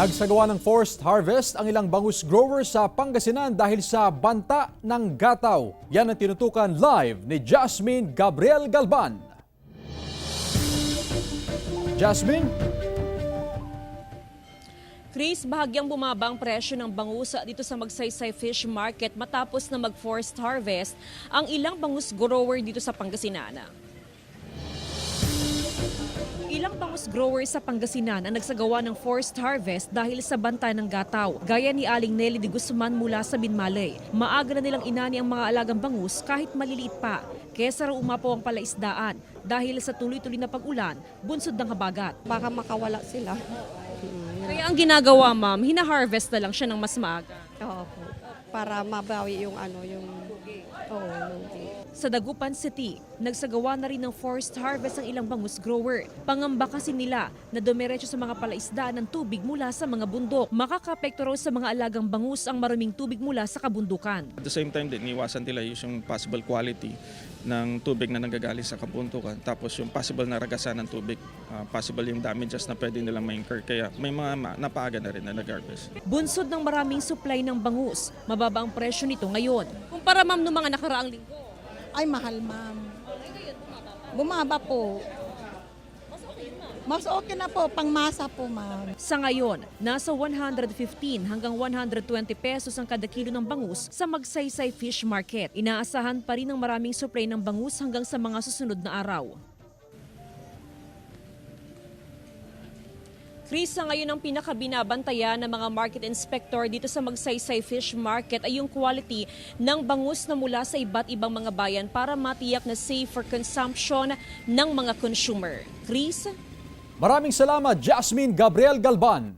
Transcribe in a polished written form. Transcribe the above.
Nagsagawa ng forced harvest ang ilang bangus growers sa Pangasinan dahil sa banta ng gataw. Yan ang tinutukan live ni Jasmine Gabriel Galban. Jasmine? Chris, bahagyang bumaba ang presyo ng bangus dito sa Magsaysay Fish Market matapos na mag-forced harvest ang ilang bangus grower dito sa Pangasinan. Ilang bangus growers sa Pangasinan ang nagsagawa ng forced harvest dahil sa banta ng gataw. Gaya ni Aling Nelly de Guzman mula sa Binmalay. Maaga na nilang inani ang mga alagang bangus kahit maliliit pa. Kesa raw umapaw ang palaisdaan dahil sa tuloy-tuloy na pag-ulan, bunsod ng habagat. Baka makawala sila. Kaya ang ginagawa, ma'am, hina-harvest na lang siya ng mas maaga. Oo po. Para mabawi yung lugi. Sa Dagupan City, nagsagawa na rin ng forced harvest ang ilang bangus grower. Pangamba kasi nila na dumiretso sa mga palaisdaan ng tubig mula sa mga bundok. Makakapekto raw sa mga alagang bangus ang maruming tubig mula sa kabundukan. At the same time din, iwasan nila yung possible quality ng tubig na nanggagaling sa kabundukan. Tapos yung possible na ragasan ng tubig, possible yung damages na pwede nilang ma-incur. Kaya may mga napaaga na rin na nag-harvest. Bunsod ng maraming supply ng bangus, mababa ang presyo nito ngayon. Kumpara ma'am noong mga nakaraang linggo. Ay, mahal, ma'am. Bumaba po. Mas okay na po, pangmasa po, ma'am. Sa ngayon, nasa 115 hanggang 120 pesos ang kada kilo ng bangus sa Magsaysay Fish Market. Inaasahan pa rin ng maraming supply ng bangus hanggang sa mga susunod na araw. Chris, sa ngayon ang pinakabinabantayan ng mga market inspector dito sa Magsaysay Fish Market ay yung quality ng bangus na mula sa iba't ibang mga bayan para matiyak na safe for consumption ng mga consumer. Chris? Maraming salamat, Jasmine Gabriel Galban.